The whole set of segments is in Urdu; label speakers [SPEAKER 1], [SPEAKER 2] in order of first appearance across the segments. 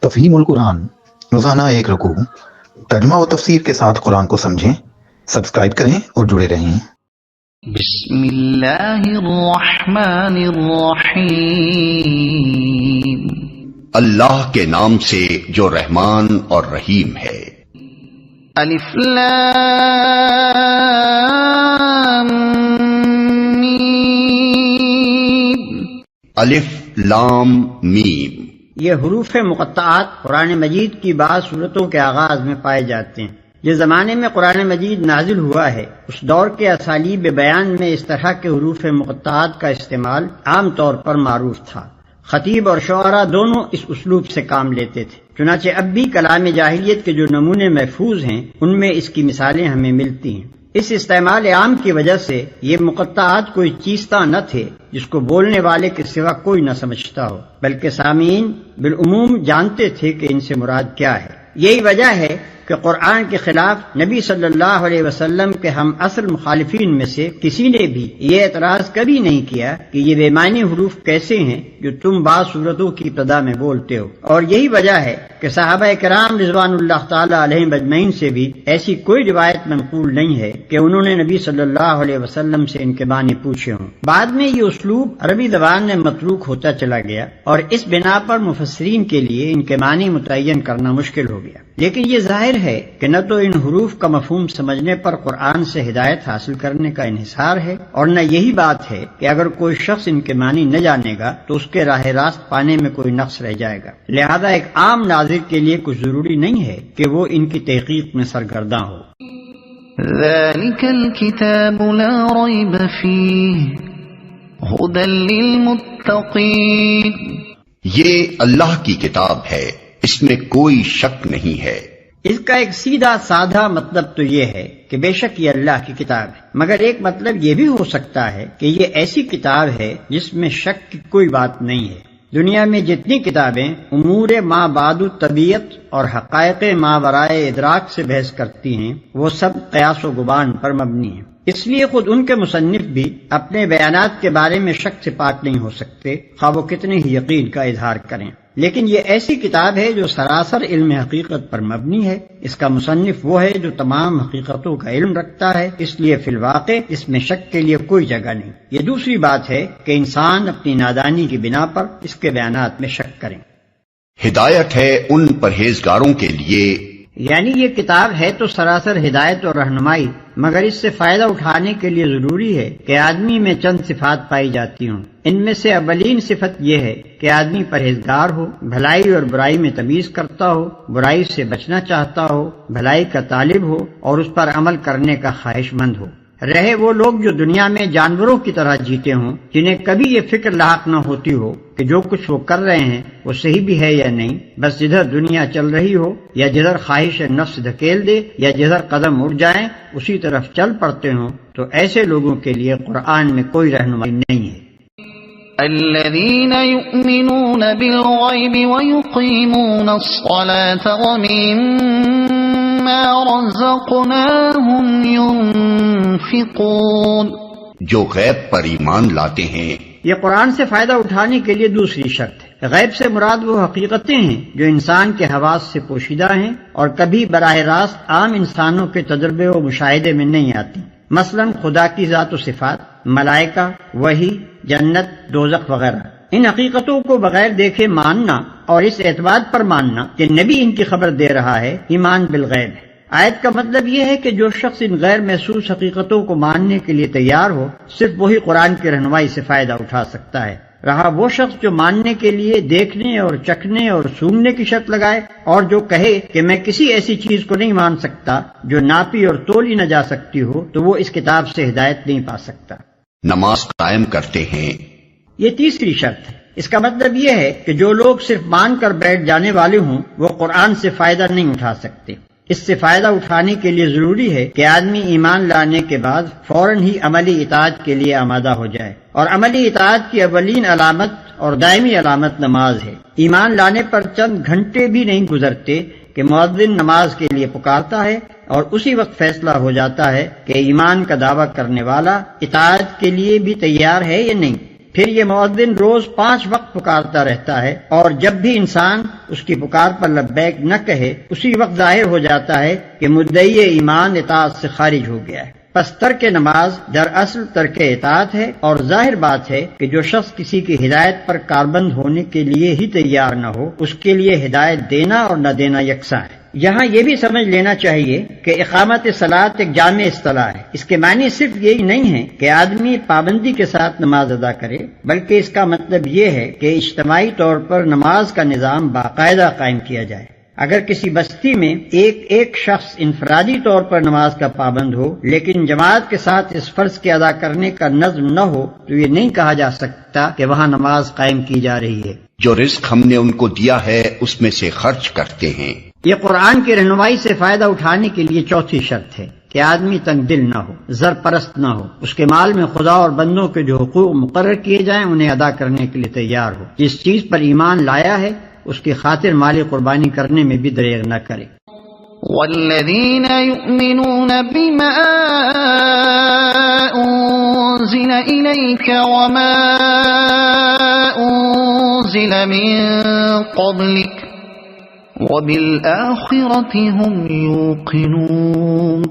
[SPEAKER 1] تفہیم القرآن، روزانہ ایک رکوع، ترجمہ و تفسیر کے ساتھ قرآن کو سمجھیں۔ سبسکرائب کریں اور جڑے رہیں۔
[SPEAKER 2] بسم اللہ الرحمن الرحیم،
[SPEAKER 3] اللہ کے نام سے جو رحمان اور رحیم ہے۔
[SPEAKER 2] الف لام میم۔
[SPEAKER 3] الف لام میم۔
[SPEAKER 4] یہ حروف مقطعات قرآن مجید کی بعض صورتوں کے آغاز میں پائے جاتے ہیں۔ جس زمانے میں قرآن مجید نازل ہوا ہے اس دور کے اسالیب بیان میں اس طرح کے حروف مقطعات کا استعمال عام طور پر معروف تھا۔ خطیب اور شعراء دونوں اس اسلوب سے کام لیتے تھے، چنانچہ اب بھی کلام جاہلیت کے جو نمونے محفوظ ہیں ان میں اس کی مثالیں ہمیں ملتی ہیں۔ اس استعمال عام کی وجہ سے یہ مقطعات کوئی چیزتا نہ تھے جس کو بولنے والے کے سوا کوئی نہ سمجھتا ہو، بلکہ سامعین بالعموم جانتے تھے کہ ان سے مراد کیا ہے۔ یہی وجہ ہے کہ قرآن کے خلاف نبی صلی اللہ علیہ وسلم کے ہم اصل مخالفین میں سے کسی نے بھی یہ اعتراض کبھی نہیں کیا کہ یہ بے معنی حروف کیسے ہیں جو تم بعض صورتوں کی ابتدا میں بولتے ہو۔ اور یہی وجہ ہے کہ صحابہ کرام رضوان اللہ تعالی علیہم اجمعین سے بھی ایسی کوئی روایت منقول نہیں ہے کہ انہوں نے نبی صلی اللہ علیہ وسلم سے ان کے معنی پوچھے ہوں۔ بعد میں یہ اسلوب عربی زبان میں متروک ہوتا چلا گیا اور اس بنا پر مفسرین کے لیے ان کے معنی متعین کرنا مشکل ہو گیا، لیکن یہ ظاہر ہے کہ نہ تو ان حروف کا مفہوم سمجھنے پر قرآن سے ہدایت حاصل کرنے کا انحصار ہے، اور نہ یہی بات ہے کہ اگر کوئی شخص ان کے معنی نہ جانے گا تو اس کے راہ راست پانے میں کوئی نقص رہ جائے گا۔ لہذا ایک عام ناظر کے لیے کچھ ضروری نہیں ہے کہ وہ ان کی تحقیق میں سرگرداں ہو۔
[SPEAKER 2] ذالک الکتاب لا ریب فیہ ھدی للمتقین۔
[SPEAKER 3] یہ اللہ کی کتاب ہے، اس میں کوئی شک نہیں ہے۔
[SPEAKER 4] اس کا ایک سیدھا سادہ مطلب تو یہ ہے کہ بے شک یہ اللہ کی کتاب ہے، مگر ایک مطلب یہ بھی ہو سکتا ہے کہ یہ ایسی کتاب ہے جس میں شک کی کوئی بات نہیں ہے۔ دنیا میں جتنی کتابیں امور ما بعد طبیعت اور حقائق ما ورائے ادراک سے بحث کرتی ہیں وہ سب قیاس و گمان پر مبنی ہیں، اس لیے خود ان کے مصنف بھی اپنے بیانات کے بارے میں شک سے پاک نہیں ہو سکتے، خواہ وہ کتنے ہی یقین کا اظہار کریں۔ لیکن یہ ایسی کتاب ہے جو سراسر علم حقیقت پر مبنی ہے۔ اس کا مصنف وہ ہے جو تمام حقیقتوں کا علم رکھتا ہے، اس لیے فی الواقع اس میں شک کے لیے کوئی جگہ نہیں۔ یہ دوسری بات ہے کہ انسان اپنی نادانی کی بنا پر اس کے بیانات میں شک کریں۔
[SPEAKER 3] ہدایت ہے ان پرہیزگاروں کے لیے،
[SPEAKER 4] یعنی یہ کتاب ہے تو سراسر ہدایت اور رہنمائی، مگر اس سے فائدہ اٹھانے کے لیے ضروری ہے کہ آدمی میں چند صفات پائی جاتی ہوں۔ ان میں سے اولین صفت یہ ہے کہ آدمی پرہیزگار ہو، بھلائی اور برائی میں تمیز کرتا ہو، برائی سے بچنا چاہتا ہو، بھلائی کا طالب ہو اور اس پر عمل کرنے کا خواہش مند ہو۔ رہے وہ لوگ جو دنیا میں جانوروں کی طرح جیتے ہوں، جنہیں کبھی یہ فکر لاحق نہ ہوتی ہو کہ جو کچھ وہ کر رہے ہیں وہ صحیح بھی ہے یا نہیں، بس جدھر دنیا چل رہی ہو یا جدھر خواہش نفس دھکیل دے یا جدھر قدم اٹھ جائیں اسی طرف چل پڑتے ہوں، تو ایسے لوگوں کے لیے قرآن میں کوئی رہنمائی نہیں ہے۔
[SPEAKER 2] الذین یؤمنون بالغیب ویقیمون الصلاة ومما رزقناہم ينفقون۔
[SPEAKER 3] جو غیب پر ایمان لاتے ہیں۔
[SPEAKER 4] یہ قرآن سے فائدہ اٹھانے کے لیے دوسری شرط ہے۔ غیب سے مراد وہ حقیقتیں ہیں جو انسان کے حواس سے پوشیدہ ہیں اور کبھی براہ راست عام انسانوں کے تجربے و مشاہدے میں نہیں آتی، مثلا خدا کی ذات و صفات، ملائکہ، وحی، جنت، دوزخ وغیرہ۔ ان حقیقتوں کو بغیر دیکھے ماننا اور اس اعتبار پر ماننا کہ نبی ان کی خبر دے رہا ہے ایمان بالغیب ہے۔ آیت کا مطلب یہ ہے کہ جو شخص ان غیر محسوس حقیقتوں کو ماننے کے لیے تیار ہو صرف وہی قرآن کی رہنمائی سے فائدہ اٹھا سکتا ہے۔ رہا وہ شخص جو ماننے کے لیے دیکھنے اور چکھنے اور سونگنے کی شرط لگائے اور جو کہے کہ میں کسی ایسی چیز کو نہیں مان سکتا جو ناپی اور تولی نہ جا سکتی ہو، تو وہ اس کتاب سے ہدایت نہیں پا سکتا۔
[SPEAKER 3] نماز قائم کرتے ہیں۔
[SPEAKER 4] یہ تیسری شرط ہے۔ اس کا مطلب یہ ہے کہ جو لوگ صرف مان کر بیٹھ جانے والے ہوں وہ قرآن سے فائدہ نہیں اٹھا سکتے۔ اس سے فائدہ اٹھانے کے لیے ضروری ہے کہ آدمی ایمان لانے کے بعد فوراً ہی عملی اطاعت کے لیے آمادہ ہو جائے، اور عملی اطاعت کی اولین علامت اور دائمی علامت نماز ہے۔ ایمان لانے پر چند گھنٹے بھی نہیں گزرتے کہ مؤذن نماز کے لیے پکارتا ہے اور اسی وقت فیصلہ ہو جاتا ہے کہ ایمان کا دعویٰ کرنے والا اطاعت کے لیے بھی تیار ہے یا نہیں۔ پھر یہ مؤذن روز 5 وقت پکارتا رہتا ہے، اور جب بھی انسان اس کی پکار پر لبیک نہ کہے اسی وقت ظاہر ہو جاتا ہے کہ مدعی ایمان اطاعت سے خارج ہو گیا ہے۔ پس ترک نماز دراصل ترک اطاعت ہے، اور ظاہر بات ہے کہ جو شخص کسی کی ہدایت پر کاربند ہونے کے لیے ہی تیار نہ ہو، اس کے لیے ہدایت دینا اور نہ دینا یکساں ہے۔ یہاں یہ بھی سمجھ لینا چاہیے کہ اقامت صلاۃ ایک جامع اصطلاح ہے۔ اس کے معنی صرف یہی نہیں ہے کہ آدمی پابندی کے ساتھ نماز ادا کرے، بلکہ اس کا مطلب یہ ہے کہ اجتماعی طور پر نماز کا نظام باقاعدہ قائم کیا جائے۔ اگر کسی بستی میں ایک شخص انفرادی طور پر نماز کا پابند ہو، لیکن جماعت کے ساتھ اس فرض کے ادا کرنے کا نظم نہ ہو، تو یہ نہیں کہا جا سکتا کہ وہاں نماز قائم کی جا رہی ہے۔
[SPEAKER 3] جو رزق ہم نے ان کو دیا ہے اس میں سے خرچ کرتے ہیں۔
[SPEAKER 4] یہ قرآن کی رہنمائی سے فائدہ اٹھانے کے لیے چوتھی شرط ہے کہ آدمی تنگ دل نہ ہو، زر پرست نہ ہو، اس کے مال میں خدا اور بندوں کے جو حقوق مقرر کیے جائیں انہیں ادا کرنے کے لیے تیار ہو۔ جس چیز پر ایمان لایا ہے اس کی خاطر مالی قربانی کرنے میں بھی دریغ نہ کرے۔
[SPEAKER 2] والذین یؤمنون بما انزل الیک وما انزل من قبلک وبالآخرة هم يوقنون۔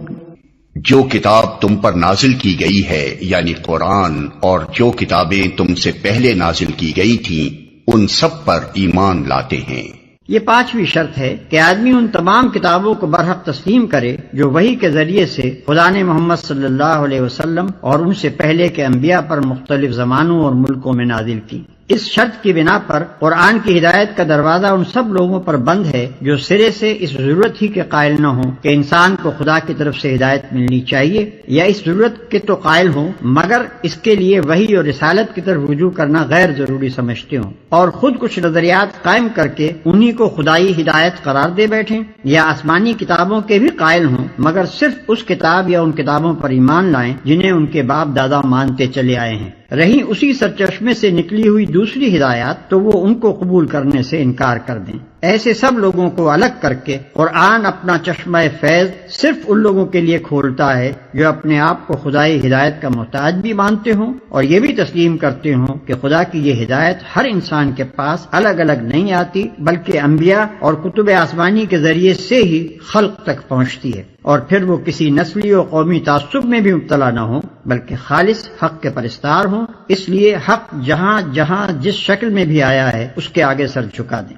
[SPEAKER 3] جو کتاب تم پر نازل کی گئی ہے یعنی قرآن، اور جو کتابیں تم سے پہلے نازل کی گئی تھیں ان سب پر ایمان لاتے ہیں۔
[SPEAKER 4] یہ 5ویں شرط ہے کہ آدمی ان تمام کتابوں کو برحق تسلیم کرے جو وحی کے ذریعے سے خدا نے محمد صلی اللہ علیہ وسلم اور ان سے پہلے کے انبیاء پر مختلف زمانوں اور ملکوں میں نازل کی۔ اس شرط کی بنا پر قرآن کی ہدایت کا دروازہ ان سب لوگوں پر بند ہے جو سرے سے اس ضرورت ہی کے قائل نہ ہوں کہ انسان کو خدا کی طرف سے ہدایت ملنی چاہیے، یا اس ضرورت کے تو قائل ہوں مگر اس کے لیے وحی اور رسالت کی طرف رجوع کرنا غیر ضروری سمجھتے ہوں، اور خود کچھ نظریات قائم کر کے انہی کو خدائی ہدایت قرار دے بیٹھیں، یا آسمانی کتابوں کے بھی قائل ہوں مگر صرف اس کتاب یا ان کتابوں پر ایمان لائیں جنہیں ان کے باپ دادا مانتے چلے آئے ہیں۔ رہی اسی سرچشمے سے نکلی ہوئی دوسری ہدایات تو وہ ان کو قبول کرنے سے انکار کر دیں۔ ایسے سب لوگوں کو الگ کر کے قرآن اپنا چشمہ فیض صرف ان لوگوں کے لیے کھولتا ہے جو اپنے آپ کو خدائی ہدایت کا محتاج بھی مانتے ہوں اور یہ بھی تسلیم کرتے ہوں کہ خدا کی یہ ہدایت ہر انسان کے پاس الگ الگ نہیں آتی بلکہ انبیاء اور کتب آسمانی کے ذریعے سے ہی خلق تک پہنچتی ہے، اور پھر وہ کسی نسلی و قومی تعصب میں بھی مبتلا نہ ہوں بلکہ خالص حق کے پرستار ہوں۔ اس لیے حق جہاں جہاں جس شکل میں بھی آیا ہے اس کے آگے سر جھکا دیں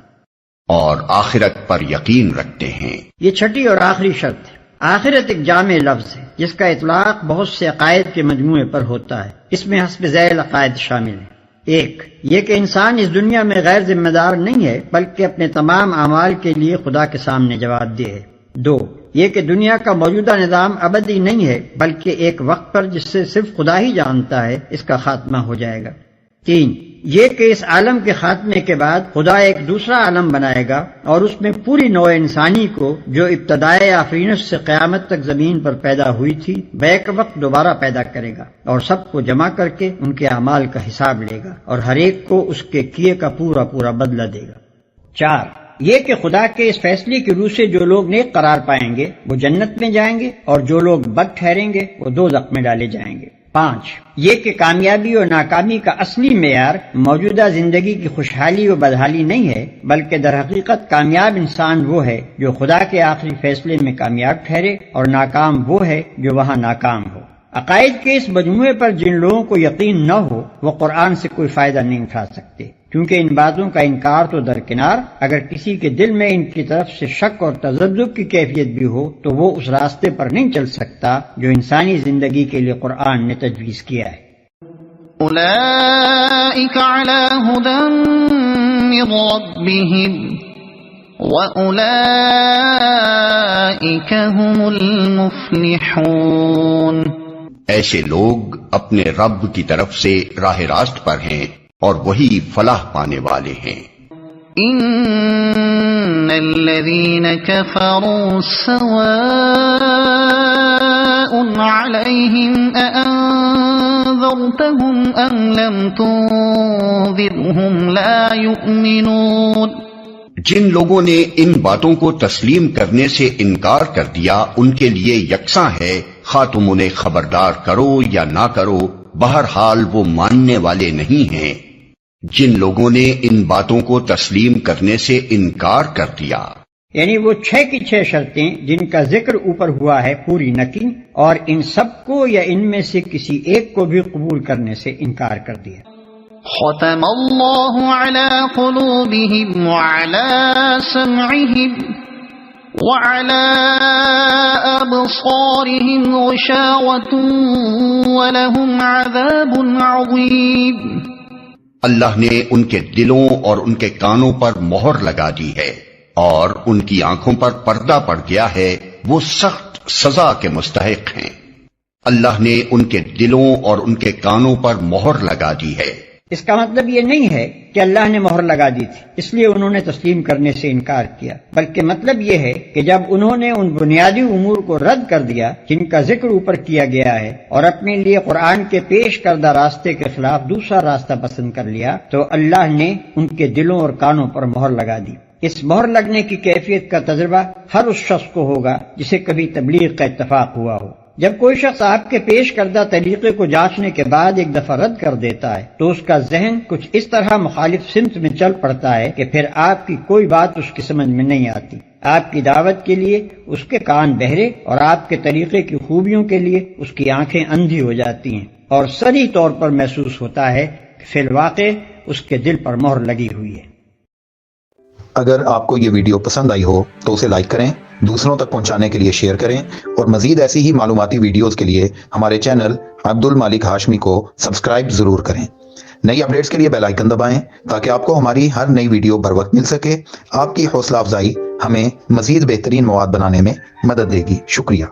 [SPEAKER 3] اور آخرت پر یقین رکھتے ہیں۔
[SPEAKER 4] یہ چھٹی اور آخری شرط ہے۔ آخرت ایک جامع لفظ ہے جس کا اطلاق بہت سے عقائد کے مجموعے پر ہوتا ہے۔ اس میں حسب ذیل عقائد شامل ہیں۔ 1 یہ کہ انسان اس دنیا میں غیر ذمہ دار نہیں ہے بلکہ اپنے تمام اعمال کے لیے خدا کے سامنے جواب دہ ہے۔ 2 یہ کہ دنیا کا موجودہ نظام ابدی نہیں ہے بلکہ ایک وقت پر جس سے صرف خدا ہی جانتا ہے اس کا خاتمہ ہو جائے گا۔ 3 یہ کہ اس عالم کے خاتمے کے بعد خدا ایک دوسرا عالم بنائے گا اور اس میں پوری نوع انسانی کو جو ابتدائے آفرینش سے قیامت تک زمین پر پیدا ہوئی تھی بیک وقت دوبارہ پیدا کرے گا اور سب کو جمع کر کے ان کے اعمال کا حساب لے گا اور ہر ایک کو اس کے کیے کا پورا پورا بدلہ دے گا۔ 4 یہ کہ خدا کے اس فیصلے کی روح سے جو لوگ نیک قرار پائیں گے وہ جنت میں جائیں گے اور جو لوگ بد ٹھہریں گے وہ دوزخ میں ڈالے جائیں گے۔ 5 یہ کہ کامیابی اور ناکامی کا اصلی معیار موجودہ زندگی کی خوشحالی و بدحالی نہیں ہے بلکہ در حقیقت کامیاب انسان وہ ہے جو خدا کے آخری فیصلے میں کامیاب ٹھہرے اور ناکام وہ ہے جو وہاں ناکام ہو۔ عقائد کے اس مجموعے پر جن لوگوں کو یقین نہ ہو وہ قرآن سے کوئی فائدہ نہیں اٹھا سکتے، کیونکہ ان باتوں کا انکار تو درکنار، اگر کسی کے دل میں ان کی طرف سے شک اور تذبذب کی کیفیت بھی ہو تو وہ اس راستے پر نہیں چل سکتا جو انسانی زندگی کے لیے قرآن نے تجویز کیا ہے۔
[SPEAKER 2] اولئک علی ھدی من ربہم وَأُولَئِكَ هُمُ الْمُفْلِحُونَ
[SPEAKER 3] ایسے لوگ اپنے رب کی طرف سے راہ راست پر ہیں اور وہی فلاح پانے والے ہیں۔
[SPEAKER 2] ان الذين كفروا سواء عليهم أأنذرتهم أم لم تنذرهم لا يؤمنون۔
[SPEAKER 3] جن لوگوں نے ان باتوں کو تسلیم کرنے سے انکار کر دیا ان کے لیے یکساں ہے، خواہ تم انہیں خبردار کرو یا نہ کرو بہرحال وہ ماننے والے نہیں ہیں جن لوگوں نے ان باتوں کو تسلیم کرنے سے انکار کر دیا۔
[SPEAKER 4] یعنی وہ 6 کی 6 شرطیں جن کا ذکر اوپر ہوا ہے پوری نہ کی اور ان سب کو یا ان میں سے کسی ایک کو بھی قبول کرنے سے انکار کر دیا۔
[SPEAKER 2] ختم اللہ علی قلوبہم وعلی سمعہم وعلی ابصارہم غشاوۃ ولہم عذاب عظیم۔
[SPEAKER 3] اللہ نے ان کے دلوں اور ان کے کانوں پر مہر لگا دی ہے اور ان کی آنکھوں پر پردہ پڑ گیا ہے، وہ سخت سزا کے مستحق ہیں۔ اللہ نے ان کے دلوں اور ان کے کانوں پر مہر لگا دی ہے۔
[SPEAKER 4] اس کا مطلب یہ نہیں ہے کہ اللہ نے مہر لگا دی تھی اس لیے انہوں نے تسلیم کرنے سے انکار کیا، بلکہ مطلب یہ ہے کہ جب انہوں نے ان بنیادی امور کو رد کر دیا جن کا ذکر اوپر کیا گیا ہے اور اپنے لیے قرآن کے پیش کردہ راستے کے خلاف دوسرا راستہ پسند کر لیا، تو اللہ نے ان کے دلوں اور کانوں پر مہر لگا دی۔ اس مہر لگنے کی کیفیت کا تجربہ ہر اس شخص کو ہوگا جسے کبھی تبلیغ کا اتفاق ہوا ہو۔ جب کوئی شخص آپ کے پیش کردہ طریقے کو جانچنے کے بعد ایک دفعہ رد کر دیتا ہے تو اس کا ذہن کچھ اس طرح مخالف سمت میں چل پڑتا ہے کہ پھر آپ کی کوئی بات اس کی سمجھ میں نہیں آتی۔ آپ کی دعوت کے لیے اس کے کان بہرے اور آپ کے طریقے کی خوبیوں کے لیے اس کی آنکھیں اندھی ہو جاتی ہیں، اور صریح طور پر محسوس ہوتا ہے کہ فی الواقع اس کے دل پر مہر لگی ہوئی ہے۔
[SPEAKER 1] اگر آپ کو یہ ویڈیو پسند آئی ہو تو اسے لائک کریں، دوسروں تک پہنچانے کے لیے شیئر کریں، اور مزید ایسی ہی معلوماتی ویڈیوز کے لیے ہمارے چینل عبد المالک ہاشمی کو سبسکرائب ضرور کریں۔ نئی اپڈیٹس کے لیے بیل آئیکن دبائیں تاکہ آپ کو ہماری ہر نئی ویڈیو بر وقت مل سکے۔ آپ کی حوصلہ افزائی ہمیں مزید بہترین مواد بنانے میں مدد دے گی۔ شکریہ۔